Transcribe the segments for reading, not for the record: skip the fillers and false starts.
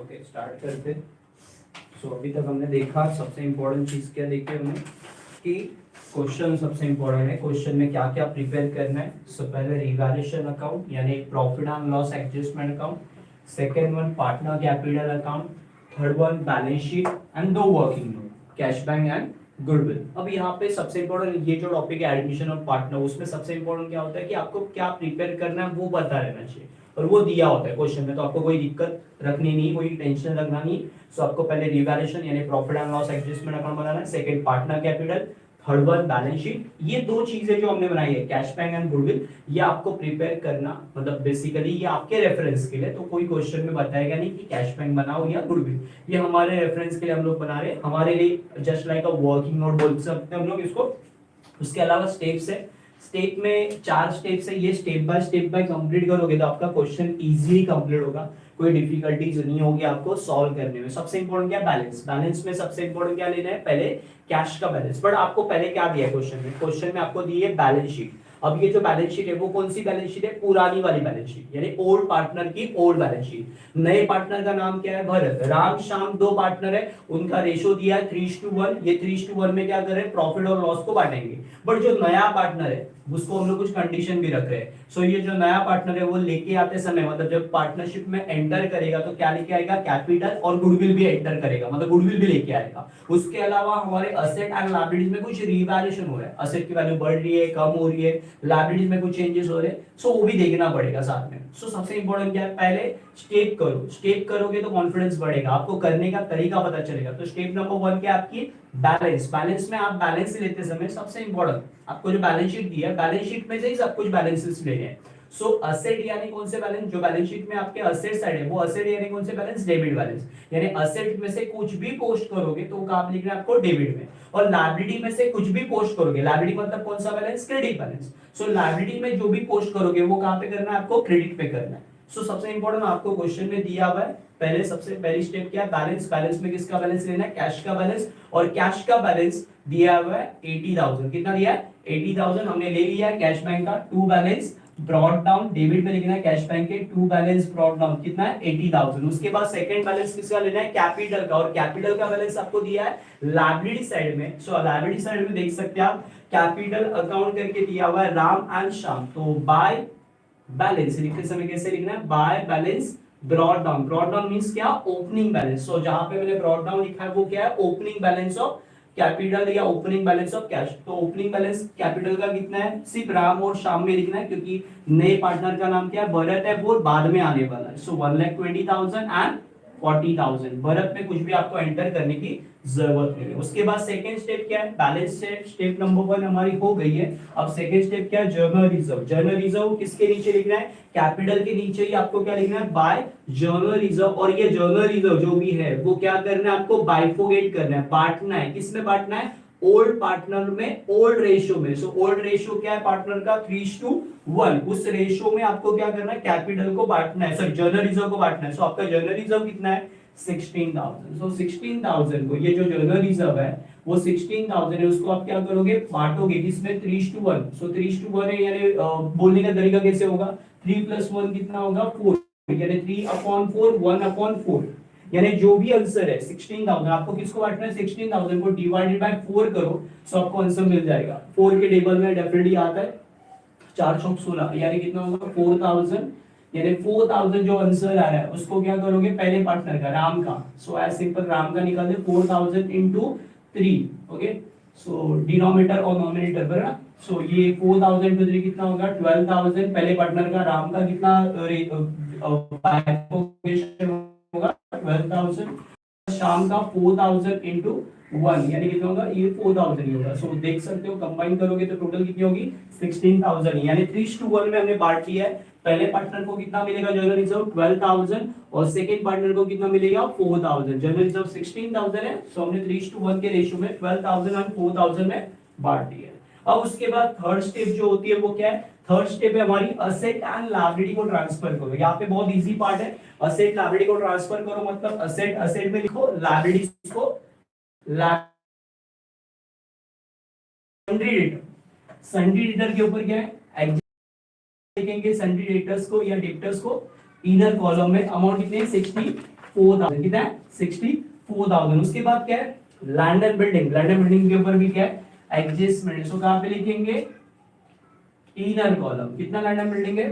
Okay start करते। सो अभी तक हमने देखा सबसे इम्पोर्टेंट चीज क्या देखी हमने कि क्वेश्चन सबसे इम्पोर्टेंट है, क्वेश्चन में क्या क्या प्रिपेयर करना है। सो पहले रिवैल्यूएशन अकाउंट यानी profit and loss adjustment account, second one partner capital account, third one balance sheet and दो working note cash bank and goodwill. अब यहाँ पे सबसे इम्पोर्टेंट ये जो टॉपिक है एडमिशन ऑफ पार्टनर, उसमें सबसे इम्पोर्टेंट क्या होता है कि आपको क्या प्रिपेयर करना है वो पता रहना चाहिए और वो दिया होता है क्वेश्चन में, तो आपको कोई दिक्कत रखनी नहीं, कोई टेंशन रखना नहीं। सो आपको पहले रिवैल्यूएशन यानी profit and loss adjustment account बनाना है, second partner capital, third one balance sheet. ये दो चीजें जो हमने बनाई है कैश बैंक एंड गुडविल, ये आपको प्रिपेयर करना, मतलब बेसिकली ये आपके रेफरेंस के लिए, तो कोई क्वेश्चन में बताएगा नहीं कि कैश बैंक बनाओ या गुडविल, ये हमारे रेफरेंस के लिए हम लोग बना रहे हैं, हमारे लिए just like a working note बोल सकते हैं हम लोग इसको। उसके अलावा स्टेप्स है, स्टेप में 4 स्टेप्स है, ये स्टेप बाय कंप्लीट करोगे तो आपका क्वेश्चन इजीली कंप्लीट होगा, कोई डिफिकल्टीज नहीं होगी आपको सॉल्व करने में। सबसे इंपॉर्टेंट क्या बैलेंस, बैलेंस में सबसे इंपॉर्टेंट क्या लेना है, पहले कैश का बैलेंस। बट आपको पहले क्या दिया है क्वेश्चन में, क्वेश्चन में आपको दी है बैलेंस शीट। अब ये जो बैलेंस शीट है वो कौन सी बैलेंस शीट है, पुरानी वाली बैलेंस शीट यानी ओल्ड पार्टनर की ओल्ड बैलेंस शीट। नए पार्टनर का नाम क्या है, भरत। राम श्याम दो पार्टनर है, उनका रेशो दिया है 3:1, ये 3:1 में क्या कर रहे हैं, प्रॉफिट और लॉस को बांटेंगे। बट जो नया पार्टनर है उसको हम लोग कुछ कंडीशन भी रख रहे हैं। सो ये जो नया पार्टनर है वो लेके आते समय, मतलब जब पार्टनरशिप में एंटर करेगा तो क्या लेके आएगा, कैपिटल और गुडविल भी एंटर करेगा, मतलब गुडविल भी लेके आएगा। उसके अलावा हमारे असेट एंड लायबिलिटीज में कुछ रिवैल्यूएशन हो रहा है, असेट की वैल्यू बढ़ रही है, कम हो रही है, लायबिलिटीज में कुछ चेंजेस हो रहे हैं, सो वो भी देखना पड़ेगा साथ में। सो सबसे इंपॉर्टेंट क्या है, पहले स्टेप करो, स्टेप करोगे तो कॉन्फिडेंस बढ़ेगा, आपको करने का तरीका पता चलेगा। तो स्टेप नंबर 1 क्या है आपकी बैलेंस। बैलेंस में आप बैलेंस लेते समय सबसे इंपॉर्टेंट आपको जो बैलेंस शीट दी है, बैलेंस शीट में से ही सब कुछ बैलेंसेस लेने हैं। सो असेट यानी कौन से बैलेंस, जो बैलेंस शीट में आपके असेट साइड है वो असेट यानी कौन से बैलेंस, डेबिट बैलेंस। यानी असेट में से कुछ भी पोस्ट करोगे तो काम लिखना है आपको डेबिट में, और लायबिलिटी में से कुछ भी पोस्ट करोगे, लायबिलिटी मतलब कौन सा बैलेंस, क्रेडिट बैलेंस। सो लायबिलिटी में जो भी पोस्ट करोगे वो कहां पे करना है, आपको क्रेडिट पे करना है। सो सबसे इंपॉर्टेंट आपको क्वेश्चन में दिया हुआ है, पहले सबसे पहली स्टेप क्या है, बैलेंस। बैलेंस में किसका बैलेंस लेना है, कैश का बैलेंस, और कैश का बैलेंस दिया हुआ है 80,000। कितना दिया है, 80,000 हमने ले लिया है कैश बैंक का। To balance brought down, debit में लिखना है कैश बैंक के, टू बैलेंस ब्रॉट डाउन कितना है 80,000। उसके बाद सेकंड बैलेंस किसका लेना है, कैपिटल का, और कैपिटल का बैलेंस आपको दिया है लायबिलिटी साइड में। सो लायबिलिटी साइड में देख सकते हैं आप कैपिटल अकाउंट करके दिया हुआ है राम एंड श्याम। तो बाय बैलेंस लिखते समय कैसे लिखना है, by balance brought down. Brought down means क्या, ओपनिंग बैलेंस। सो जहां पे मैंने ब्रॉट डाउन लिखा है वो क्या है, ओपनिंग बैलेंस ऑफ कैपिटल या ओपनिंग बैलेंस ऑफ कैश। तो ओपनिंग बैलेंस कैपिटल का कितना है, सिर्फ राम और श्याम में लिखना है, क्योंकि नए पार्टनर का नाम क्या है, भरत है, वो बाद में आने वाला है। सो 1,20,000 एंड 40,000, भरत में कुछ भी आपको एंटर करने की जरूरत नहीं है। उसके बाद सेकंड स्टेप क्या है, बैलेंस शीट। स्टेप नंबर 1 हमारी हो गई है। अब सेकंड स्टेप क्या है, जर्नल रिजर्व। जर्नल रिजर्व किसके नीचे लिखना है, कैपिटल के नीचे ही आपको क्या लिखना है, बाय जर्नल रिजर्व। और ये जर्नल रिजर्व जो भी है वो क्या करना है, आपको बाइफोगेट करना है, बांटना है। किसमें बांटना है, ओल्ड पार्टनर में, ओल्ड रेशियो में। सो ओल्ड रेशियो क्या है पार्टनर का, 3:1। उस रेशियो में आपको क्या करना है, कैपिटल को बांटना है, सॉरी जर्नल रिजर्व को बांटना है। सो आपका जर्नल रिजर्व कितना है, 16,000। सो 16,000 को, ये जो जर्नल रिजर्व है वो 16,000 है, उसको आप क्या करोगे, बांटोगे किसमें, 3:1। सो 3:1 है, यानी बोलने का तरीका कैसे होगा, 3 + 1 कितना होगा, 4, यानी 3/4, 1/4। यानी जो भी आंसर है 16,000, आपको किसको बांटना है, 16,000 को डिवाइडेड बाय 4 करो, सो आपको आंसर मिल जाएगा। 4 के टेबल में डेफिनेटली आता है 4 चौक 16, यानी कितना होगा 4,000। यानी 4,000 जो आंसर आ रहा है उसको क्या करोगे, पहले पार्टनर का राम का, सो एज सिंपल राम का निकाल दे 4,000 into 3। ओके, सो डिनोमिनेटर और नॉमिनेटर बराबर। सो ये 4,000 into 3 कितना होगा, 12,000। पहले पार्टनर का राम का कितना होगा 12,000, शाम का 4,000 into 1, यानी कितना होगा, ये 4,000 ही होगा। सो देख सकते हो कंबाइन करोगे तो टोटल कितनी होगी, 16,000, यानी 3:1 में हमने बांट लिया है। पहले पार्टनर को कितना मिलेगा जर्नल रिजर्व 12,000, और सेकंड पार्टनर को कितना मिलेगा 4,000। जर्नल रिजर्व 16,000 है, सो हमने 3:1 के रेशियो में 12,000 और 4,000 में बांट दिया है। अब उसके बाद थर्ड स्टेप जो होती है वो क्या है, थर्ड स्टेप है हमारी असेट एंड लायबिलिटी को ट्रांसफर करो। यहाँ पे बहुत इजी पार्ट है, असेट लायबिलिटी को ट्रांसफर करो, मतलब असेट असेट में लिखो, लायबिलिटी को सन्ड्री डेटर। सन्ड्री डेटर के ऊपर क्या है, लिखेंगे सन्ड्री डेटर्स को या डेटर्स को इनर कॉलम में, अमाउंट कितने 64 64,000, कितना है 64,000। उसके बाद क्या है land and building, land and building के ऊपर भी क्या है एडजस्टमेंट, इसको कहां पे लिखेंगे इनर कॉलम, कितना लैंड एंड बिल्डिंग है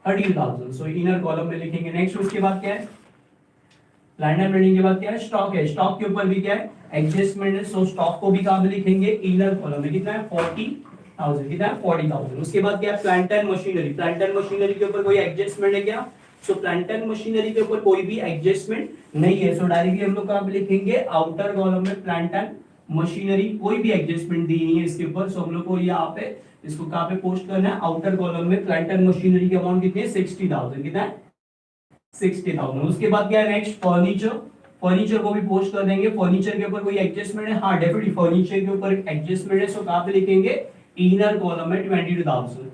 30,000, सो इनर कॉलम में लिखेंगे। नेक्स्ट उसके बाद क्या है लैंड एंड बिल्डिंग के बाद क्या है स्टॉक है, स्टॉक के ऊपर भी क्या है एडजस्टमेंट है, सो स्टॉक को भी कहां पे लिखेंगे इनर कॉलम में, कितना है 40,000, कितना है 40,000। उसके बाद क्या है plant and machinery, plant and machinery के ऊपर कोई एडजस्टमेंट है क्या, सो प्लांट एंड मशीनरी के ऊपर कोई भी एडजस्टमेंट नहीं है, सो डायरेक्टली हम लोग कहां पे लिखेंगे आउटर कॉलम में प्लांट एंड मशीनरी, कोई भी एडजस्टमेंट दी नहीं है इसके ऊपर, सो हम लोग को यहाँ पे इसको कहां पे पोस्ट करना है आउटर कॉलम में। प्लांट एंड मशीनरी की अमाउंट कितनी है 60,000, कितना है 60,000। उसके बाद क्या है नेक्स्ट फर्नीचर, फर्नीचर को भी पोस्ट कर देंगे। फर्नीचर के ऊपर कोई एडजस्टमेंट है, हाँ डेफिनेटली फर्नीचर के ऊपर एडजस्टमेंट है, सो कहां पे लिखेंगे इनर कॉलम में 22,000।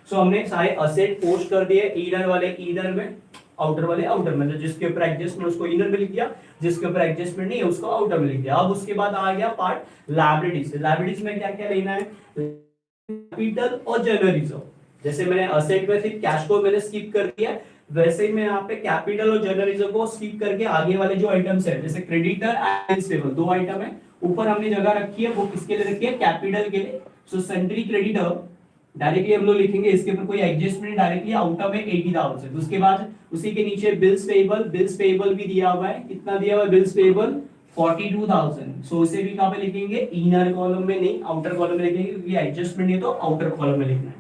सो हमने सारे असेट पोस्ट कर दिए, इनर वाले इनर में, आउटर वाले आउटर में, जिसके ऊपर एडजस्टमेंट उसको इनर में लिख दिया, जिसके ऊपर एडजस्टमेंट नहीं है उसको आउटर में लिख दिया। अब उसके बाद आ गया पार्ट लायबिलिटीज, लायबिलिटीज में क्या क्या लेना है कैपिटल और जनरल रिजर्व। जैसे मैंने असेट में सिर्फ कैश को मैंने स्किप कर दिया, वैसे ही मैं यहाँ पे कैपिटल और जनरल रिजर्व को स्किप करके आगे वाले जो आइटम्स है जैसे क्रेडिटर एंड रिसीवेबल, दो आइटम है ऊपर हमने जगह रखी है, वो किसके लिए रखी है कैपिटल के लिए। सो सेंट्री क्रेडिटर डायरेक्टली हम लोग लिखेंगे, इसके ऊपर कोई एडजस्टमेंट डायरेक्टली आउटर में 80,000। उसके बाद उसी के नीचे बिल्स पेएबल, बिल्स पेएबल भी दिया हुआ है, कितना दिया हुआ है बिल्स पेएबल 42,000। सो इसे भी कहां पे लिखेंगे इनर कॉलम में नहीं आउटर कॉलम में लिखेंगे, क्योंकि एडजस्टमेंट नहीं है तो आउटर कॉलम में लिखना है।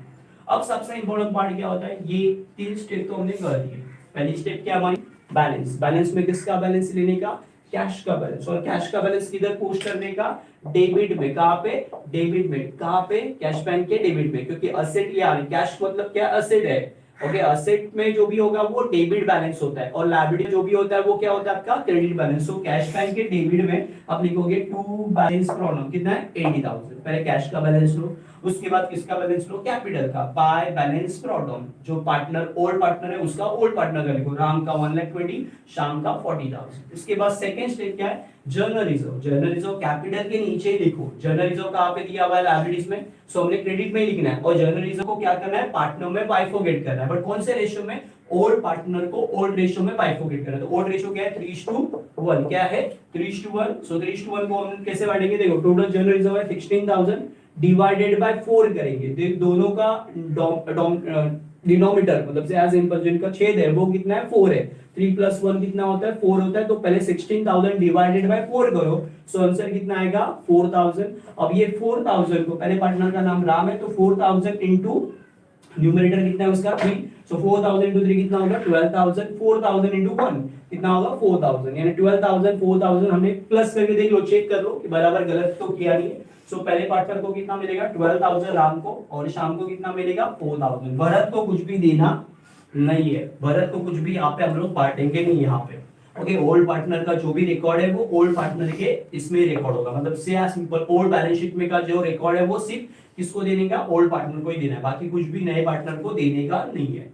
अब सबसे इंपॉर्टेंट पार्ट क्या होता है, ये तीन स्टेप तो हमने कर दिए। पहली स्टेप क्या हमारी बैलेंस, बैलेंस में किसका बैलेंस लेने का कैश का बैलेंस, और कैश का बैलेंस किधर पोस्ट करने का डेबिट में, कहां पे डेबिट में, कहां पे कैश बैंक के डेबिट में, क्योंकि असेट लिया कैश मतलब क्या असेट है, ओके असेट में जो भी होगा वो डेबिट बैलेंस होता है, और लायबिलिटी जो भी होता है वो क्या होता है आपका credit balance. So cash bank के डेबिट में आप लिखोगे टू बैलेंस प्रॉब्लम, कितना है 80,000। पहले कैश का बैलेंस लो, उसके बाद किसका बैलेंस लो कैपिटल का, बाय बैलेंस प्रॉब्लम, जो पार्टनर ओल्ड पार्टनर है उसका ओल्ड पार्टनर का लिखो, राम का 1,20,000, शाम का 40,000। इसके बाद सेकंड स्टेप क्या है journal reserve, journal reserve capital के नीचे ही लिखो। जर्नल रिजर्व कहां पे दिया हुआ है लायबिलिटीज में, सो हमने क्रेडिट में ही लिखना है, और जर्नल रिजर्व को क्या करना है पार्टनर में बाइफोगेट करना है, बट कौन से रेशियो में ओल्ड पार्टनर को ओल्ड रेशियो में बाइफोगेट करना है। तो ओल्ड रेशियो क्या है 3:1, क्या है 3:1। सो 3:1 को हम कैसे बांटेंगे, देखो टोटल जर्नल रिजर्व है 16,000 डिवाइडेड बाय 4 करेंगे, दोनों का डिनोमिनेटर मतलब से एज सिंपल जिनका छेद है वो कितना है 4 है, 3 + 1 कितना होता है 4 होता है, तो पहले 16,000 डिवाइडेड बाय 4 करो, सो आंसर कितना आएगा 4,000। अब ये 4,000 को पहले पार्टनर का नाम राम है तो 4,000 इनटू न्यूमरेटर कितना है उसका 3, सो 4,000 इनटू 3 कितना होगा 12,000, 4,000 इनटू 1 कितना होगा 4,000, यानी 12,000 4,000 हमने प्लस करके देख लो, चेक कर लो कि बराबर गलत तो किया नहीं है। सो पहले पार्टनर को कितना मिलेगा 12,000 राम को, और शाम को कितना मिलेगा 4,000। भरत को कुछ भी देना नहीं है, भरत को कुछ भी यहाँ पे हम लोग बांटेंगे नहीं यहाँ पे, ओके ओल्ड पार्टनर का जो भी रिकॉर्ड है वो ओल्ड पार्टनर के इसमें रिकॉर्ड होगा, मतलब से सिंपल ओल्ड बैलेंस शीट में का जो रिकॉर्ड है वो सिर्फ किसको देने का ओल्ड पार्टनर को ही देना है, बाकी कुछ भी नए पार्टनर को देने का नहीं है।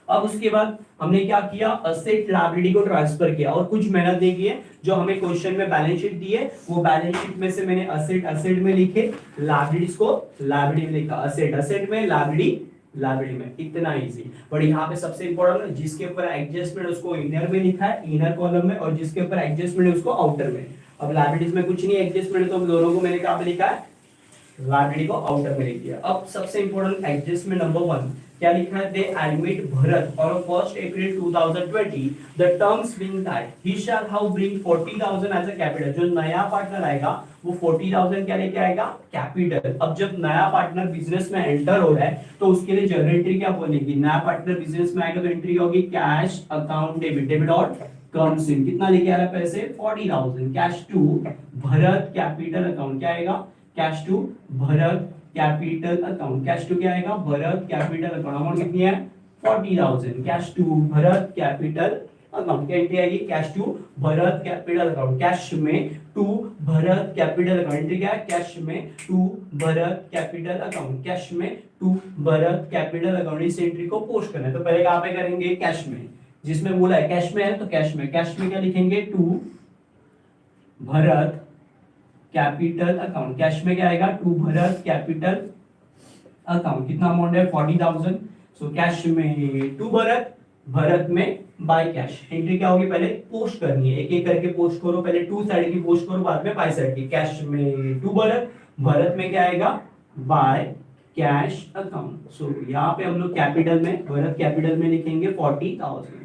अब उसके बाद हमने क्या किया असेट लायबिलिटी को ट्रांसफर किया, और कुछ मेहनत देखी है जो हमें क्वेश्चन में बैलेंस शीट दी है, वो बैलेंस शीट में से मैंने असेट असेट में लिखे, लायबिलिटीज को लायबिलिटी में लिखा, असेट असेट में लायबिलिटी लायबिलिटी में, इतना इजी। बट यहाँ पे सबसे इंपॉर्टेंट जिसके ऊपर एडजस्टमेंट उसको इनर में लिखा है इनर कॉलम में, और जिसके ऊपर एडजस्टमेंट है उसको आउटर में। अब लायबिलिटीज में कुछ नहीं एडजस्टमेंट, तो दोनों को मैंने कहां पे लिखा है लायबिलिटी को आउटर में लिख दिया। अब सबसे इंपॉर्टेंट एडजस्टमेंट नंबर 1 क्या लिखा है, दे एडमिट भरत और 1 April 2020 the terms being that he shall how bring 40,000 as a capital, जो नया पार्टनर आएगा वो 40,000 क्या लेके आएगा कैपिटल। अब जब नया पार्टनर बिजनेस में एंटर हो रहा है तो उसके लिए जर्नल एंट्री क्या बोलेगी, नया पार्टनर बिजनेस में आएगा तो एंट्री होगी कैश अकाउंट डेबिट, डेबिट और कम्स इन, कितना लेके आ रहा है पैसे 40,000, cash to Bharat capital account, क्या आएगा cash to Bharat capital account, cash to क्या आएगा भरत कैपिटल अकाउंट, अमाउंट कितनी है 40,000, cash to Bharat capital account, क्या एंट्री आएगी cash to Bharat capital account, cash में to Bharat capital account, entry क्या है कैश में to Bharat capital account, cash में टू भरत कैपिटल अकाउंट, इस एंट्री को पोस्ट करना है। तो पहले कहां पे करेंगे कैश में, जिसमें बोला है कैश में है तो कैश में, कैश में क्या लिखेंगे to Bharat capital account, cash में क्या आएगा टू भरत कैपिटल अकाउंट, कितना अमाउंट है 40,000, सो कैश में टू भरत भरत में बाय कैश। एंट्री क्या होगी, पहले पोस्ट करनी है, एक एक करके पोस्ट करो, पहले टू साइड की पोस्ट करो, बाद में बाय साइड की। कैश में टू भरत, भरत में क्या आएगा बाय कैश अकाउंट। सो यहाँ पे हम लोग कैपिटल में, भरत कैपिटल में लिखेंगे 40,000।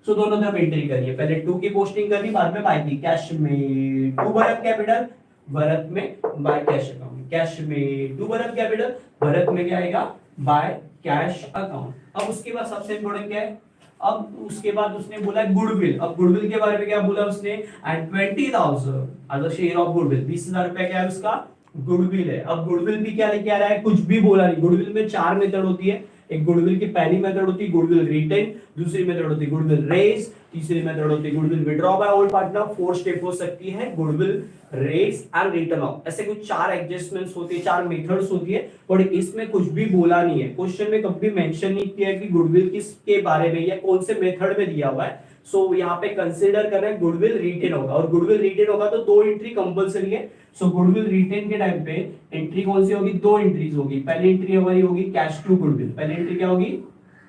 सो दोनों तरफ एंट्री करिए, पहले टू की पोस्टिंग करनी, बाद में बाय की। कैश में टू भरत कैपिटल, भरत में बाय कैश अकाउंट। कैश में टू भरत कैपिटल, भरत में क्या आएगा बाय कैश अकाउंट। अब उसके बाद सबसे इंपॉर्टेंट क्या है, अब उसके बाद उसने बोला गुडविल। अब गुडविल के बारे में क्या बोला उसने, and 20,000 as a share of goodwill, 20,000 रुपया क्या है उसका गुडविल है। अब गुडविल भी क्या लेके आ रहा है, कुछ भी बोला नहीं। गुडविल में चार मेथड होती है। एक गुडविल की पहली मेथड होती है गुडविल रिटेन, दूसरी मेथड होती है गुडविल रेज, तीसरी मेथड होती है goodwill withdraw by old partner, fourth step हो सकती है goodwill raise and written off. ऐसे कुछ चार एडजस्टमेंट्स होती है, चार मेथड्स होती है, और इसमें कुछ भी बोला नहीं है। क्वेश्चन में कभी मेंशन नहीं किया कि गुडविल किसके बारे में या कौन से मेथड में दिया हुआ है। सो यहाँ पे कंसीडर कर रहे हैं गुडविल रिटेन होगा, और गुडविल रिटेन होगा तो दो एंट्री कंपलसरी है। सो गुडविल रिटेन के टाइम पे एंट्री कौन सी होगी, दो एंट्रीज होगी। पहली एंट्री हमारी होगी कैश टू गुडविल, पहली एंट्री क्या होगी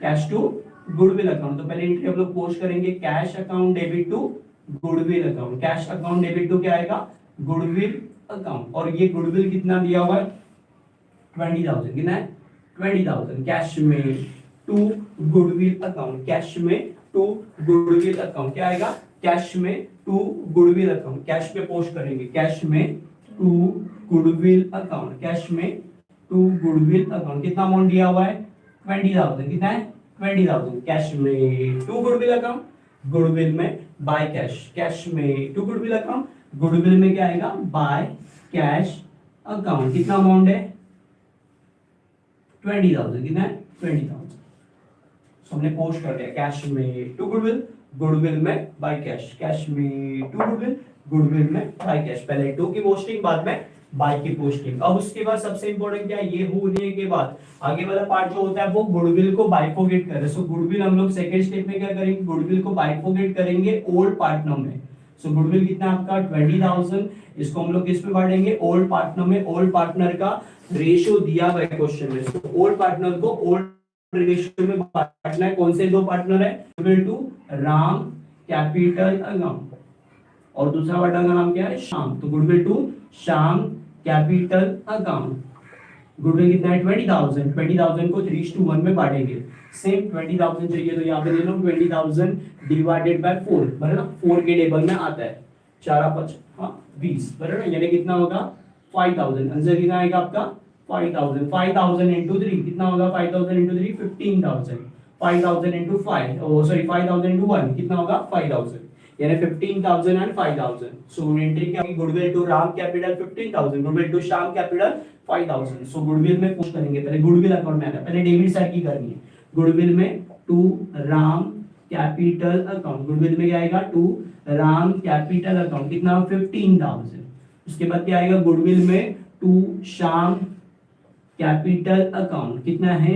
कैश टू गुडविल अकाउंट। तो पहली एंट्री हम लोग पोस्ट करेंगे cash account debit to goodwill account. Cash account debit to क्या आएगा गुडविल अकाउंट। और ये गुडविल कितना दिया हुआ है 20,000, कितना है 20,000। कैश में टू गुडविल अकाउंट, कैश में टू गुडविल अकाउंट क्या आएगा कैश में टू गुडविल अकाउंट। कैश पे पोस्ट करेंगे कैश में टू गुडविल अकाउंट, कैश में टू गुडविल अकाउंट। कितना अमाउंट दिया हुआ है 20,000, कितना है 20,000। कैश में टू गुडविल अकाउंट, गुडविल में बाय कैश। कैश में टू गुडविल अकाउंट, गुडविल में क्या आएगा बाय कैश अकाउंट। कितना अमाउंट है 20,000, कितना है 20,000। हमने पोस्ट कर दिया कैश में टू गुडविल, गुडविल में बाय कैश। कैश में टू गुडविल, गुडविल में बाय कैश। पहले टू की पोस्टिंग, बाद में बाय की पोस्टिंग। अब उसके बाद सबसे इंपॉर्टेंट क्या है, ये होने के बाद आगे वाला पार्ट जो होता है वो गुडविल को बाइफोगेट करे। सो गुडविल हम लोग सेकंड स्टेप में क्या करेंगे, गुडविल को बाइफोगेट करेंगे ओल्ड पार्टनर में। सो गुडविल कितना आपका 20,000, इसको हम लोग किस में बांटेंगे ओल्ड पार्टनर में। ओल्ड पार्टनर का रेशियो दिया हुआ है क्वेश्चन में। सो ओल्ड पार्टनर को ओल्ड रेशियो में बांटना है। कौन से दो पार्टनर है, goodwill to Ram capital account, और दूसरा पार्टनर का नाम क्या है श्याम। तो goodwill to Shyam capital account. Goodwill कितना है 20,000, 20,000 को 3:1 में बांटेंगे। सेम 20,000 चाहिए तो यहाँ पे ले लो 20,000 डिवाइडेड बाय 4, बराबर ना, 4 के टेबल में आता है। 4 5 20, बराबर, यानी कितना होगा 5,000। आंसर कितना आएगा आपका 5,000। 5,000 into 3 कितना होगा 5,000 into 3 15,000। 5,000 into 5 सॉरी 5,000 into 1 कितना होगा 5,000, यानी 15,000 and 5,000। सो एंट्री क्या होगी goodwill to Ram capital 15,000, goodwill to Shyam capital 5,000। So goodwill में पोस्ट करेंगे, पहले गुडविल अकाउंट में आना, पहले डेबिट साइड की करनी है। गुडविल में to Ram capital account, goodwill में क्या आएगा टू राम कैपिटल अकाउंट, कितना 15,000। उसके बाद क्या आएगा गुडविल में टू श्याम कैपिटल अकाउंट, कितना है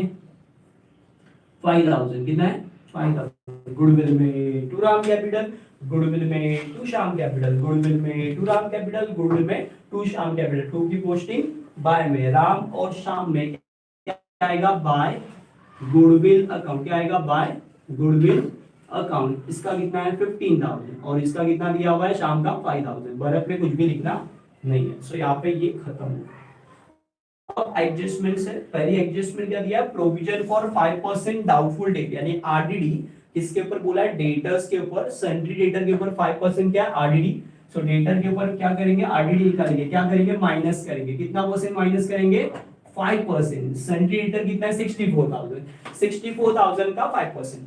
5,000, कितना है 5,000। गुडविल में टू राम कैपिटल, गुडविल में टू श्याम कैपिटल, गुडविल में टू राम कैपिटल, गुडविल में टू श्याम कैपिटल। टू की पोस्टिंग बाय में, राम और श्याम में क्या आएगा बाय गुडविल अकाउंट, क्या आएगा बाय गुडविल अकाउंट। इसका कितना है 15,000 और इसका कितना दिया हुआ है श्याम का 5,000। बर्फ में कुछ भी लिखना नहीं है। सो यहाँ पे ये खत्म हो। एडजस्टमेंट है, पहली एडजस्टमेंट क्या दिया, प्रोविजन फॉर 5% डाउटफुल डेट, यानी आरडीडी किसके ऊपर बोला है, डेटर्स के ऊपर। सन्ड्री डेटर के ऊपर 5% क्या आरडीडी। सो डेटर के ऊपर क्या करेंगे आरडीडी निकालेंगे, क्या करेंगे माइनस करेंगे। कितना परसेंट माइनस करेंगे 5%। सन्ड्री डेटर कितना है 64,000, 64,000 का 5%।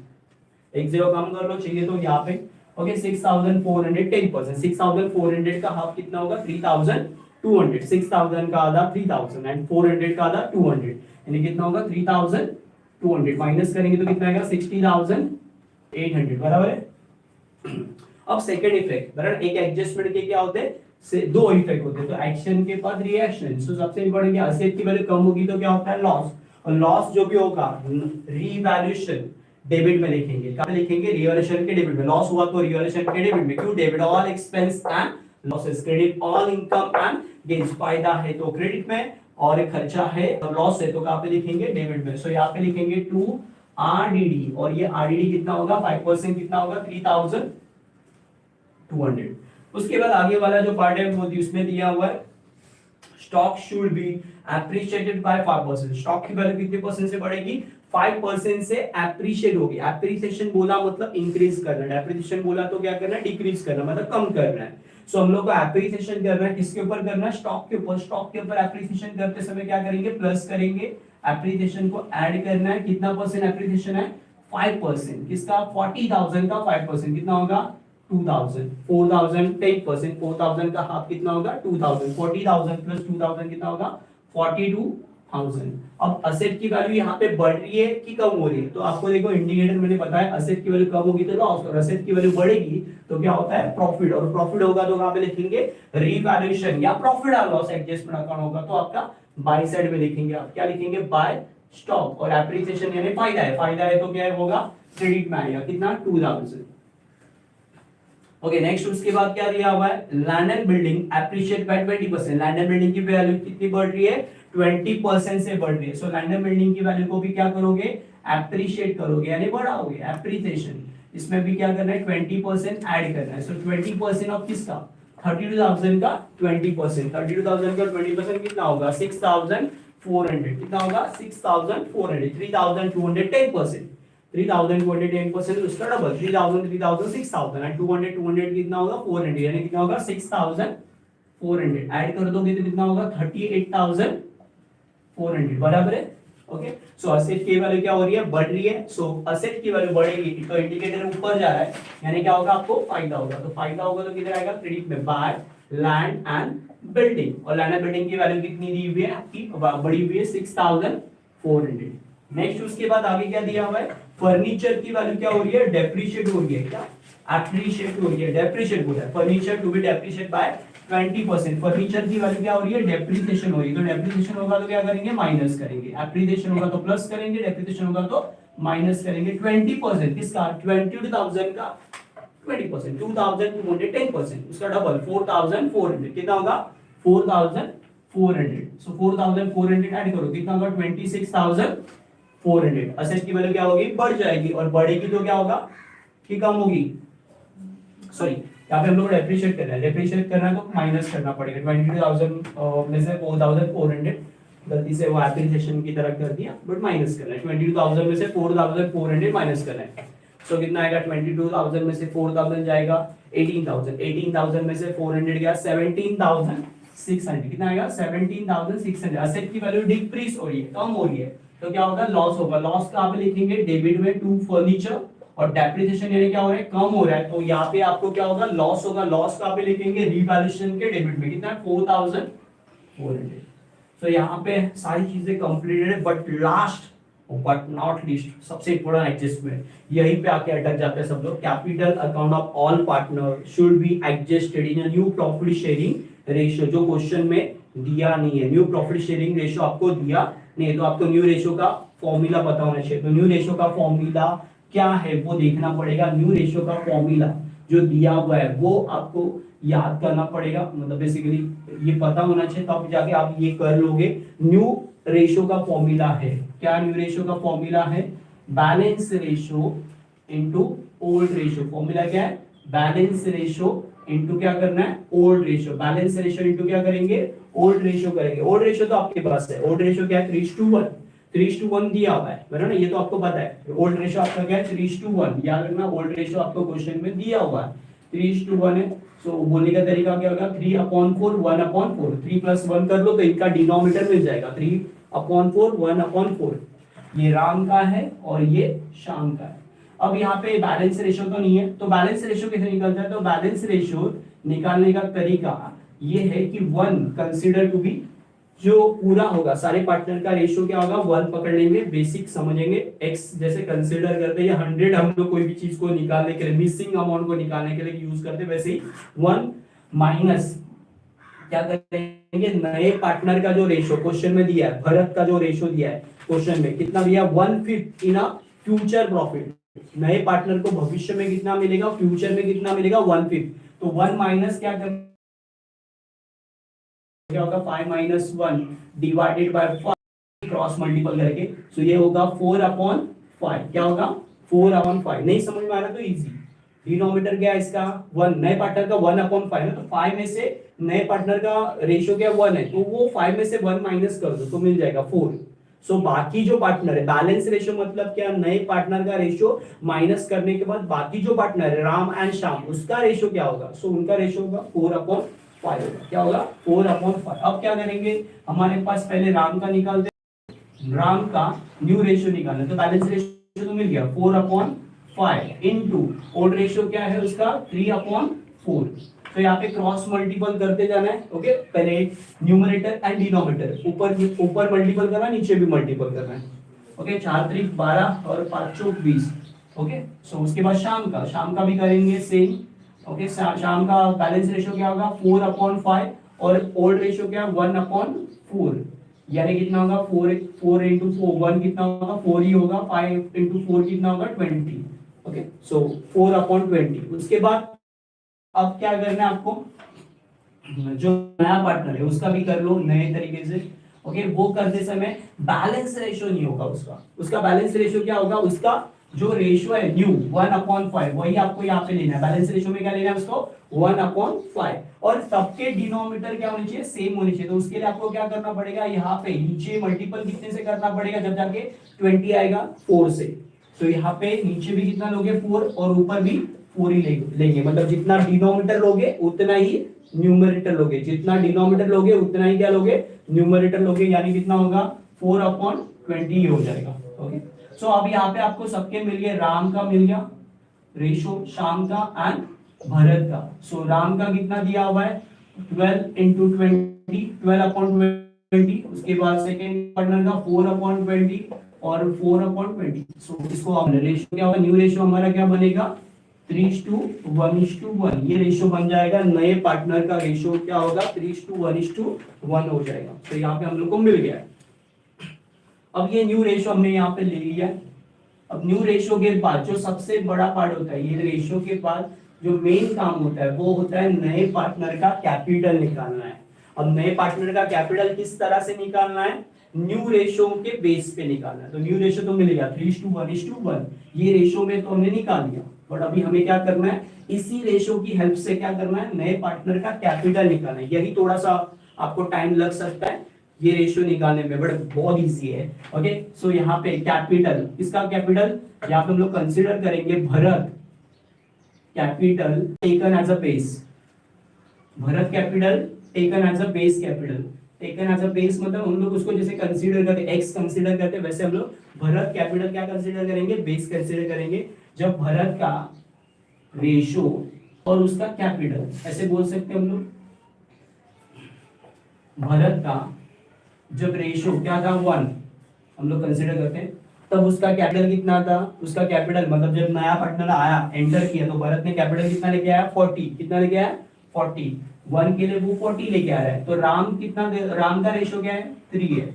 एक जीरो कम कर लो चाहिए तो यहाँ पे ओके 6,400 10%। 6,400 का हाफ कितना होगा 3,200। 6,000 का आधा 3,000 एंड 400 का आधा 200, यानी कितना होगा 3,200। माइनस करेंगे तो कितना आएगा 60,800, बराबर है। अब सेकंड इफेक्ट, बराबर, एक एडजस्टमेंट के क्या होते हैं दो इफेक्ट होते हैं, तो एक्शन के बाद रिएक्शन। सो सबसे इंपॉर्टेंट क्या, असेट की वैल्यू कम होगी तो क्या होता है लॉस, और लॉस जो भी होगा रीवैल्यूएशन डेबिट में लिखेंगे, क्या लिखेंगे रिवैल्यूएशन के डेबिट में। लॉस हुआ तो रिवैल्यूएशन के डेबिट में, क्यों debit all expense and losses, credit all income and gains. फायदा है तो क्रेडिट में और खर्चा है और लॉस है तो कहां पे लिखेंगे डेबिट में। सो यहाँ पे लिखेंगे टू आरडीडी, और ये आरडीडी कितना होगा 5% कितना होगा 3200। उसके बाद आगे वाला जो पार्ट है वो उसमें दिया हुआ है stock should be appreciated by 5%। Stock की वैल्यू कितने परसेंट से बढ़ेगी 5% से एप्रिशिएट होगी। एप्रिसिएशन बोला मतलब इंक्रीज करना, डेप्रिसिएशन बोला तो क्या करना है डिक्रीज करना मतलब कम करना है। सो हम लोग को एप्रिसिएशन करना है किसके ऊपर करना है स्टॉक के ऊपर। स्टॉक के ऊपर एप्रिसिएशन करते समय क्या करेंगे प्लस करेंगे, एप्रिसिएशन को ऐड करना है। कितना परसेंट एप्रिसिएशन है 5%। किसका 40,000 का 5% कितना होगा 2000। 4000 10%, 4000 का हाफ कितना होगा 2000। 40,000 प्लस 2000 कितना होगा 42,000। अब असेट की वैल्यू यहाँ पे बढ़ रही है कि कम हो रही है, तो आपको देखो इंडिकेटर मैंने बताया असेट की वैल्यू कम होगी तो लॉस, और असेट की वैल्यू बढ़ेगी तो क्या होता है प्रॉफिट, और प्रॉफिट होगा तो कहां पे लिखेंगे रीवैल्यूएशन या प्रॉफिट और लॉस एडजस्टमेंट अकाउंट होगा तो आपका बाय साइड में लिखेंगे। आप क्या लिखेंगे बाय स्टॉक, और एप्रिसिएशन यानी फायदा है, फायदा है तो क्या होगा क्रेडिट में आएगा कितना 2000। ओके नेक्स्ट उसके बाद क्या दिया हुआ है land and building appreciate by 20%। Land and building की वैल्यू कितनी बढ़ रही है 20% से बढ़ रही है। सो लैंड एंड बिल्डिंग की वैल्यू को भी क्या करोगे एप्रिशिएट करोगे यानी बढ़ाओगे एप्रिसिएशन। इसमें भी क्या करना है 20% ऐड करना है। सो 20% ऑफ किसका 32,000 का 20%, 32,000 का 20% कितना होगा 6,400। कितना होगा 6,400, 3,200 10%, 3,200 10% उसका डबल 3,000 3,000 6,000 एंड 200 200 कितना होगा 400 यानी कितना होगा 6,400। ऐड कर दोगे तो कितना होगा 38,400 बराबर है। ओके सो असेट की वैल्यू क्या हो रही है बढ़ रही है। सो असेट की वैल्यू बढ़ेगी तो इंडिकेटर ऊपर जा रहा है यानी क्या होगा आपको फायदा होगा, तो फायदा होगा तो किधर आएगा क्रेडिट में बाय लैंड एंड बिल्डिंग। और लैंड एंड बिल्डिंग की वैल्यू कितनी दी हुई है आपकी बड़ी हुई है 6,400। नेक्स्ट उसके बाद आगे क्या दिया हुआ है फर्नीचर की वैल्यू क्या हो रही है डेप्रिशिएट हो रही है, क्या एप्रिशिएट हो रही है डेप्रिशिएट हो रहा है। Furniture to be depreciate by 20%। Furniture की वैल्यू क्या हो रही है डेप्रिसिएशन हो रही है, तो डेप्रिसिएशन होगा तो क्या करेंगे माइनस करेंगे, एप्रिसिएशन होगा तो प्लस करेंगे, डेप्रिसिएशन होगा तो माइनस करेंगे। 20% किसका 22,000 का 20%, 2,200 10%, उसका डबल 4,400 कितना होगा 4,400। सो 4,400 ऐड करो कितना होगा 26,400। असेट की वैल्यू क्या होगी बढ़ जाएगी, और बढ़ेगी तो क्या होगा कि कम होगी, सॉरी यहाँ पे हम लोग डेप्रिशिएट कर रहे हैं, डेप्रिशिएट करना है तो माइनस करना पड़ेगा 22,000 में से 4,400 गलती से वो एप्रिसिएशन की तरह कर दिया बट माइनस करना है। 22,000 में से 4,400 माइनस करना है। सो कितना आएगा 22,000 में से 4,000 जाएगा 18,000, 18,000 में से 400 गया 17,600, कितना आएगा 17,600। असेट की वैल्यू डिक्रीज हो रही है कम हो रही है तो क्या होगा लॉस होगा। लॉस का आप लिखेंगे डेबिट में टू फर्नीचर, और डेप्रिसिएशन यानी क्या हो रहा है कम हो रहा है तो यहाँ पे आपको क्या होगा लॉस होगा। लॉस का आप लिखेंगे रिवैल्यूएशन के डेबिट में कितना 4,400। तो यहाँ पे सारी चीजें कंप्लीटेड है but last but not least सबसे इंपॉर्टेंट एडजस्टमेंट यहीं पे आके अटक जाते हैं सब लोग। Capital account of all partner should be adjusted in new profit sharing ratio, जो क्वेश्चन में दिया नहीं है। न्यू प्रॉफिट शेयरिंग रेशियो आपको दिया नहीं है तो आपको न्यू रेशियो का फॉर्मूला पता होना चाहिए। तो न्यू रेशियो का फॉर्मूला क्या है वो देखना पड़ेगा। न्यू रेशियो का फॉर्मूला जो दिया हुआ है वो आपको याद करना पड़ेगा, मतलब बेसिकली ये पता होना चाहिए तब जाके आप ये कर लोगे। न्यू रेशियो का फॉर्मूला है क्या, न्यू रेशियो का फॉर्मूला है balance ratio into old ratio. Formula क्या है बैलेंस रेशियो इनटू क्या करना है old ratio. Balance ratio into क्या करेंगे ओल्ड रेशियो करेंगे। ओल्ड रेशियो तो आपके पास है, ओल्ड रेशियो क्या है 3:1, 3:1 दिया हुआ है बराबर ना, ये तो आपको पता है। ओल्ड रेशियो आपका क्या है 3:1, याद रखना ओल्ड रेशियो आपको क्वेश्चन में दिया हुआ है 3:1 है। सो बोलने का तरीका क्या होगा 3/4 1/4, 3 + 1 कर लो तो इनका डिनोमिनेटर मिल जाएगा 3/4 1/4। ये राम का है और ये शाम का है। अब यहाँ पे बैलेंस रेशियो तो नहीं है तो बैलेंस रेशियो कैसे निकलता है, तो बैलेंस रेशियो निकालने का तरीका ये है कि 1 कंसीडर टू बी जो पूरा होगा सारे पार्टनर का रेशियो क्या होगा 1 पकड़ लेंगे, बेसिक समझेंगे। x जैसे कंसीडर करते हैं 100 हम लोग कोई भी चीज को निकालने के लिए मिसिंग अमाउंट को निकालने के लिए यूज करते हैं, वैसे ही 1 माइनस क्या करेंगे नए पार्टनर का जो रेशियो क्वेश्चन में दिया है, भरत का जो रेशियो दिया है क्वेश्चन में कितना दिया 1/5 इन अ फ्यूचर प्रॉफिट। नए पार्टनर को भविष्य में कितना मिलेगा फ्यूचर में कितना मिलेगा 1/5, तो 1 माइनस क्या कर क्या होगा 5 - 1 डिवाइडेड बाय 5 क्रॉस मल्टीपल करके, सो ये होगा 4/5 5 क्या होगा 4/5। नहीं समझ में आ रहा तो इजी, डिनोमिनेटर क्या है इसका 1, नए पार्टनर का 1/5 है, तो 5 में से नए पार्टनर का रेशियो क्या 1 है, तो वो 5 में से 1 माइनस कर दो तो मिल जाएगा 4। सो बाकी जो पार्टनर है, बैलेंस रेशियो मतलब क्या, नए पार्टनर का रेशियो माइनस करने के बाद बाकी जो पार्टनर है राम एंड श्याम उसका रेशियो क्या होगा, सो उनका रेशियो होगा 4/5 होगा, क्या होगा 4/5। अब क्या करेंगे, हमारे पास पहले राम का निकालते, राम का न्यू रेशियो निकालना, तो बैलेंस रेशियो तो मिल गया 4/5 इनटू ओल्ड रेशियो क्या है उसका 3/4। तो यहाँ पे क्रॉस मल्टीपल करते जाना है। ओके, पहले न्यूमरेटर एंड डिनोमिनेटर ऊपर मल्टीपल करना है, नीचे भी मल्टीपल करना है। ओके, 4 3 12 और 5 चौक 20। ओके, सो उसके बाद शाम का भी करेंगे सेम। ओके, शाम का बैलेंस रेशियो क्या होगा 4/5 और ओल्ड रेशियो क्या है 1/4, यानी कितना होगा 4 इंटू 1 कितना होगा 4 ही होगा, 5 इंटू 4 कितना होगा 20। ओके, सो 4/20। उसके बाद अब क्या करना है आपको, जो नया पार्टनर है उसका भी कर लो नए तरीके से। ओके, वो करते समय बैलेंस रेशियो नहीं होगा उसका बैलेंस रेशियो क्या होगा, उसका जो रेशियो है न्यू 1/5 वही आपको यहाँ पे लेना है। बैलेंस रेशियो में क्या लेना है उसको 1/5, और सबके डिनोमिनेटर क्या होनी चाहिए सेम होनी चाहिए। तो उसके लिए आपको क्या करना पड़ेगा, यहाँ पे नीचे मल्टीपल कितने से करना पड़ेगा, जब जाके 20 आएगा 4 से। तो यहाँ पे नीचे भी कितना लोगे 4 और ऊपर भी 4 ही लेंगे, मतलब जितना डिनोमिनेटर लोगे उतना ही न्यूमरेटर लोगे, जितना डिनोमिनेटर लोगे उतना ही क्या लोगे न्यूमरेटर लोगे, यानी कितना होगा 4/20 हो जाएगा। ओके, सो अब यहाँ पे आपको सबके मिल गए, राम का मिल गया रेशो, श्याम का एंड भरत का। सो राम का कितना दिया हुआ है 12 इंटू 20, 12/20। उसके बाद सेकेंड पार्टनर का 4/20 और 4/20। सो इसको अब रेशियो क्या होगा, न्यू रेशियो हमारा क्या बनेगा 3:1:1। ये रेशियो बन जाएगा, नए पार्टनर का रेशियो क्या होगा 3:1:1 हो जाएगा। तो यहाँ पे हम लोग को मिल गया है। अब ये न्यू रेशियो हमने यहाँ पे ले लिया है। अब न्यू रेशियो के बाद जो सबसे बड़ा पार्ट होता है, ये रेशियो के बाद जो मेन काम होता है वो होता है नए पार्टनर का कैपिटल निकालना है। अब नए पार्टनर का कैपिटल किस तरह से निकालना है, न्यू रेशियो के बेस पे निकालना है। तो न्यू रेशियो तो मिल गया 3:1:1, ये रेशियो में तो हमने निकाल दिया, बट अभी हमें क्या करना है, इसी रेशियो की हेल्प से क्या करना है, नए पार्टनर का कैपिटल निकालना है। यही थोड़ा सा आपको टाइम लग सकता है ये रेशियो निकालने में, बट बहुत इजी है। ओके, सो यहाँ पे कैपिटल, किसका कैपिटल, यहाँ पे हम लोग कंसीडर करेंगे Bharat capital taken as a base. Bharat capital taken as a base capital, taken as a base मतलब हम लोग उसको जैसे कंसीडर करते एक्स कंसीडर करते वैसे हम लोग भरत कैपिटल क्या कंसीडर करेंगे, बेस कंसीडर करेंगे। जब भरत का रेशियो और उसका कैपिटल, ऐसे बोल सकते हैं हम लोग, भरत का जब रेशियो क्या था 1 हम लोग कंसीडर करते हैं, तब उसका कैपिटल कितना था, उसका कैपिटल मतलब जब नया पार्टनर आया एंटर किया तो भरत ने कैपिटल कितना लेके आया 40, कितना लेके आया 40, 1 के लिए वो 40 लेके आ रहा है। तो राम कितना, राम का रेशियो क्या है 3 है।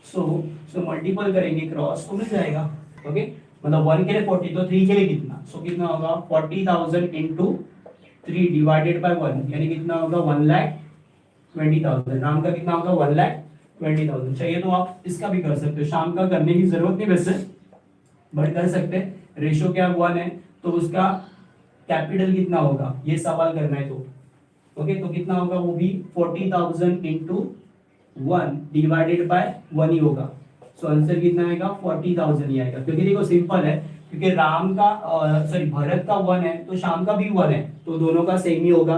सो मल्टीपल करेंगे क्रॉस तो मिल जाएगा। ओके, मतलब 1 के लिए 40 तो 3 के लिए कितना, सो कितना होगा 40,000 इंटू 3 डिवाइडेड बाय 1, यानी कितना होगा 1,20,000। राम का कितना होगा 1,20,000। चाहिए तो आप इसका भी कर सकते हो, शाम का करने की जरूरत नहीं वैसे, बट कर सकते हैं। रेशियो क्या 1 है तो उसका कैपिटल कितना होगा ये सवाल करना है तो। ओके, तो कितना होगा वो भी 40,000 इंटू 1 डिवाइडेड बाय 1 ही होगा। सो आंसर कितना आएगा 40,000 ही आएगा, क्योंकि देखो सिंपल है, क्योंकि राम का सॉरी भरत का 1 है तो शाम का भी 1 है, तो दोनों का सेम ही होगा।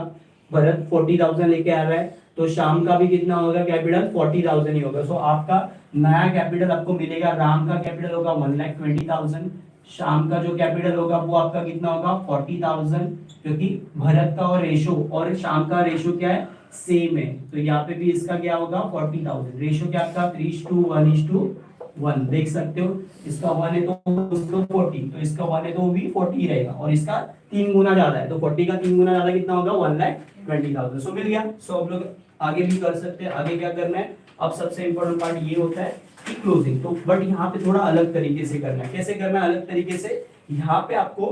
भरत 40,000 लेके आ रहा है तो शाम का भी कितना होगा कैपिटल 40,000 ही होगा। सो आपका नया कैपिटल आपको मिलेगा, राम का कैपिटल होगा 1,20,000, शाम का जो कैपिटल होगा वो आपका कितना होगा 40,000, क्योंकि भरत का और रेशो और शाम का रेशो क्या है सेम है। तो यहाँ पे भी इसका क्या होगा 40,000। रेशो क्या आपका 3:1:1 देख सकते हो, इसका 1 है तो उसका 40, तो इसका 1 है तो वो भी 40 रहेगा, और इसका 3 गुना ज्यादा है तो 40 का 3 गुना ज्यादा कितना होगा 1,20,000। सो मिल गया। सो हम लोग आगे भी कर सकते हैं। आगे क्या करना है, अब सबसे इंपॉर्टेंट पार्ट ये होता है कि क्लोजिंग। तो बट यहाँ पे थोड़ा अलग तरीके से करना है। कैसे करना है अलग तरीके से, यहाँ पे आपको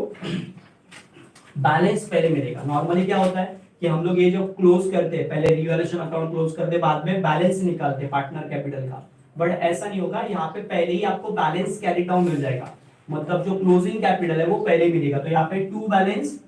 बैलेंस पहले मिलेगा। नॉर्मली क्या होता है कि हम लोग ये जो क्लोज करते हैं पहले रिवैल्यूएशन अकाउंट क्लोज करते, बाद में बैलेंस निकालते हैं पार्टनर कैपिटल का, बट ऐसा नहीं होगा। यहाँ पे पहले ही आपको बैलेंस कैरी डाउन मिल जाएगा। मतलब जो क्लोजिंग कैपिटल है वो पहले मिलेगा, तो यहाँ पे टू बैलेंस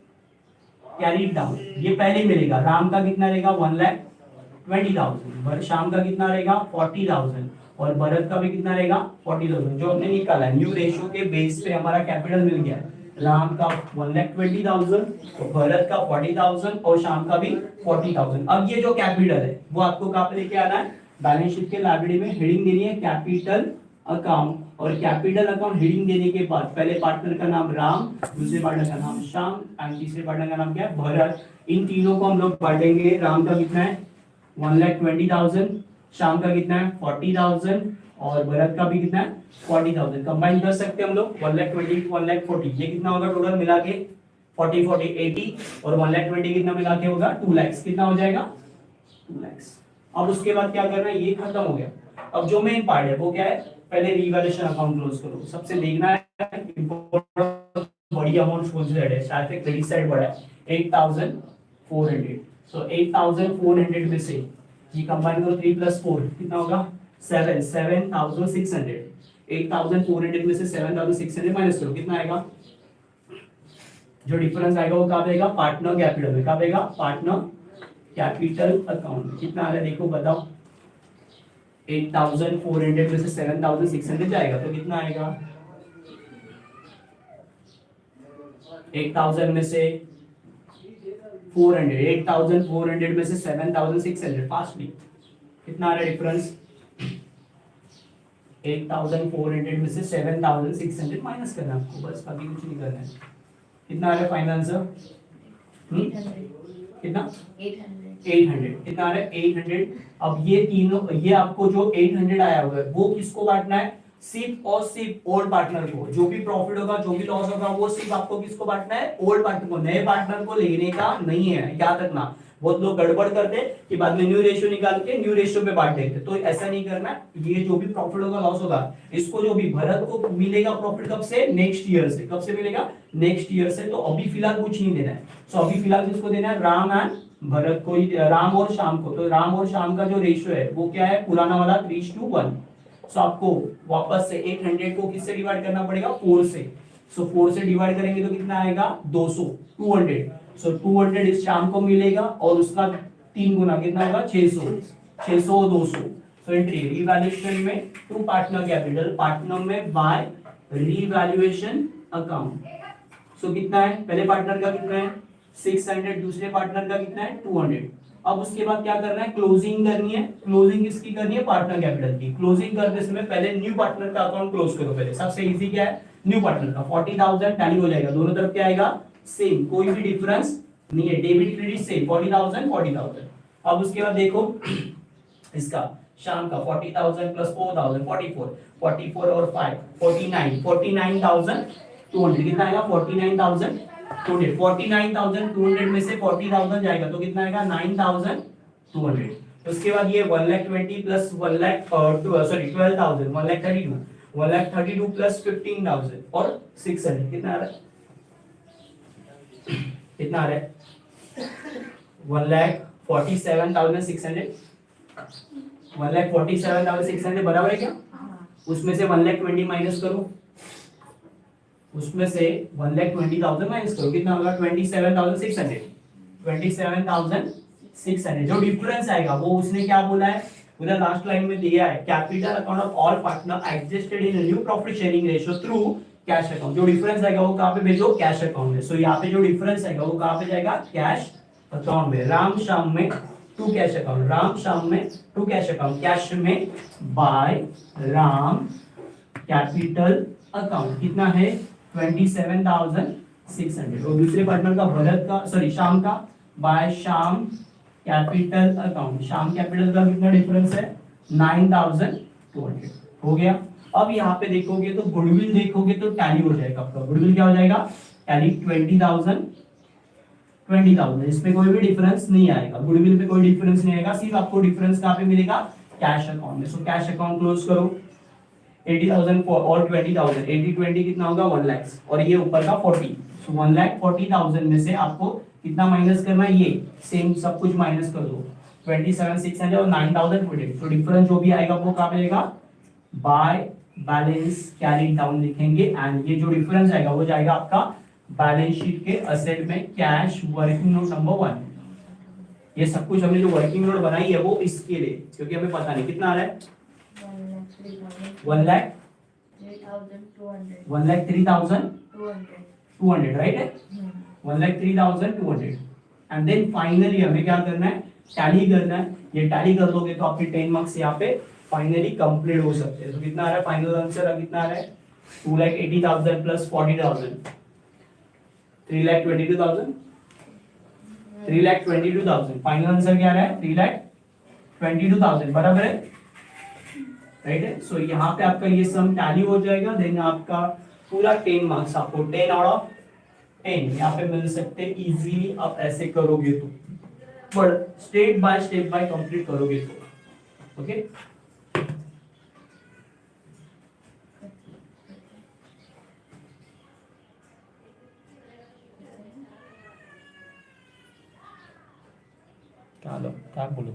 कैरीड डाउन, ये पहले मिलेगा। राम का कितना रहेगा 1,20,000, श्याम का कितना रहेगा 40,000 और भरत का भी कितना रहेगा 40,000। जो हमने निकाला है न्यू रेशियो के बेस पे हमारा कैपिटल मिल गया है। राम का 1,20,000, भरत का 40,000 और श्याम का भी 40,000। अब ये जो कैपिटल है वो आपको कहाँ पे लेके आना है, बैलेंस शीट के लाइब्रेरी में हेडिंग देनी है कैपिटल अकाउंट, और कैपिटल अकाउंट हेडिंग देने के बाद पहले पार्टनर का नाम राम, दूसरे पार्टनर का नाम श्याम एंड तीसरे पार्टनर का नाम क्या है भरत। इन तीनों को हम लोग बांटेंगे। राम का कितना है 1,20,000, श्याम का कितना है 40,000 और भरत का भी कितना है 40,000। कंबाइन कर सकते हैं हम लोग 1,20,000 to 1,40,000, ये कितना होगा टोटल मिला के 40 40 80 और 1,20,000 कितना मिला के होगा 2 लाख, कितना हो जाएगा 2 लाख। अब उसके बाद क्या करना है, ये खत्म हो गया। अब जो मेन पार्ट है वो क्या है, पहले रिवैल्यूएशन अकाउंट क्लोज करो। सबसे देखना है बड़ी अमाउंट कौन सी साइड है, शायद से क्रेडिट साइड बड़ा है 8,400। सो 8,400 में से ये कंबाइन करो 3 + 4 कितना होगा 7 7,600। 8,400 में से 7,600 माइनस करो कितना आएगा, जो डिफरेंस आएगा वो कहाँ पे आएगा पार्टनर कैपिटल में। कहाँ पे आएगा पार्टनर कैपिटल अकाउंट में। कितना आ रहा है देखो बताओ, 8,400 में से 7,600 जाएगा तो कितना आएगा, 8,000 में से 400, 8,400 में से 7,600 फास्टली कितना आ रहा है डिफरेंस, 8,400 में से 7,600 माइनस करना है आपको, बस बाकी कुछ नहीं करना है। कितना आ रहा है फाइनल आंसर, कितना 800 कितना आ रहा है 800। अब ये तीनों, ये आपको जो 800 आया हुआ है वो किसको बांटना है, सिर्फ और सिर्फ ओल्ड पार्टनर को। जो भी प्रॉफिट होगा जो भी लॉस होगा वो सिर्फ आपको किसको बांटना है, ओल्ड पार्टनर को। नए पार्टनर को लेने का नहीं है, याद रखना। बहुत लोग गड़बड़ करते कि बाद में न्यू रेशियो निकाल के न्यू रेशियो पे बांट देते, तो ऐसा नहीं करना। ये जो भी प्रॉफिट होगा लॉस होगा इसको जो भी भरत को मिलेगा प्रॉफिट कब से, नेक्स्ट ईयर से। कब से मिलेगा, नेक्स्ट ईयर से। तो अभी फिलहाल कुछ नहीं देना है। सो अभी फिलहाल किसको देना है, राम एंड भरत को, राम और श्याम को। तो राम और श्याम का जो रेशियो है वो क्या है, पुराना वाला 3:1। सो आपको वापस से 800 को किससे डिवाइड करना पड़ेगा, 4 से। सो 4 से डिवाइड करेंगे तो कितना आएगा 200, 200। सो 200 इस श्याम को मिलेगा और उसका 3 गुना कितना होगा 600, 600 और 200। सो एंट्री रिवैल्यूएशन में टू पार्टनर कैपिटल, पार्टनर में बाय रिवैल्यूएशन अकाउंट। सो कितना है, पहले पार्टनर का कितना है 600, दूसरे पार्टनर का कितना है 200। अब उसके बाद क्या करना है, क्लोजिंग करनी है। क्लोजिंग किसकी करनी है, पार्टनर कैपिटल की। क्लोजिंग करते समय पहले न्यू पार्टनर का अकाउंट क्लोज करो। पहले सबसे इजी क्या है, न्यू पार्टनर का 40,000 टैली हो जाएगा, दोनों तरफ क्या आएगा सेम, कोई भी डिफरेंस नहीं है, डेबिट क्रेडिट सेम 40,000 40,000। अब उसके बाद देखो इसका शाम का 40,000 + 4,000 44, 44 और 5 49, 49,200 कितना आएगा 49,200। 49,200 में से 40,000 जाएगा तो कितना आएगा 9,200। उसके बाद ये 1,20,000 + 12,000 1,32,000 1,32,000 + 15,000 और 600 कितना आ रहा है, कितना आ रहा है 1,47,600। 1,47,600 बराबर है क्या, उसमें से 1,20,000 माइनस करो, उसमें से 1,20,000 माइनस करो, कितना होगा 27,600। 27,600 जो डिफरेंस आएगा वो उसने क्या बोला है, उधर लास्ट लाइन में दिया है capital account of all partner adjusted in new profit sharing ratio through cash account. जो डिफरेंस आएगा वो कहां पे भेजो, कैश अकाउंट में। सो यहाँ पे जो डिफरेंस आएगा वो कहां पे जाएगा, कैश अकाउंट में। राम श्याम में to cash account, Ram Shyam में टू कैश अकाउंट, कैश में बाय राम कैपिटल अकाउंट कितना है 27,600। और दूसरे पार्टनर का भरत का, सॉरी श्याम का, by Shyam capital account, Shyam capital का कितना डिफरेंस है 9,200 हो गया। अब यहाँ पे देखोगे तो गुडविल देखोगे तो टैली हो जाएगा आपका, गुडविल क्या हो जाएगा टैली 20,000 इसमें कोई भी डिफरेंस नहीं आएगा, गुडविल पे कोई डिफरेंस नहीं आएगा, सिर्फ आपको डिफरेंस कहाँ पे मिलेगा, कैश अकाउंट में। सो कैश अकाउंट क्लोज करो, 80,000 और 20,000, 80 कितना होगा 1 लाख और ये ऊपर का 40। सो 1,40,000 में से आपको कितना माइनस करना है, ये सेम सब कुछ माइनस कर दो, 27,600 और 9,200। तो डिफरेंस जो भी आएगा वो कहाँ पे आएगा, बाय बैलेंस कैरी डाउन लिखेंगे एंड ये जो डिफरेंस आएगा वो जाएगा आपका बैलेंस शीट के असेट में कैश वर्किंग नोट नंबर 1। ये सब कुछ हमने जो वर्किंग नोट बनाई है वो इसके लिए, क्योंकि हमें पता नहीं कितना आ रहा है 1,03,200 राइट, 1,03,200 एंड देन फाइनली हमें क्या करना है, टैली करना है। ये टैली कर दोगे तो आपके 10 मार्क्स यहाँ पे फाइनली कंप्लीट हो सकते हैं। तो कितना आ रहा है फाइनल आंसर, कितना आ रहा है 2,80,000 प्लस 40,000, 3,22,000, 3,22,000। फाइनल आंसर क्या आ रहा है 3,22,000 बराबर है, राइट है। सो यहाँ पे आपका ये सम टैली हो जाएगा, देन आपका पूरा 10 मार्क्स आपको 10 आउट ऑफ 10 यहाँ पे मिल सकते हैं इजीली। आप ऐसे करोगे तो, बट स्टेप बाय कंप्लीट करोगे तो, ओके। क्या बोलो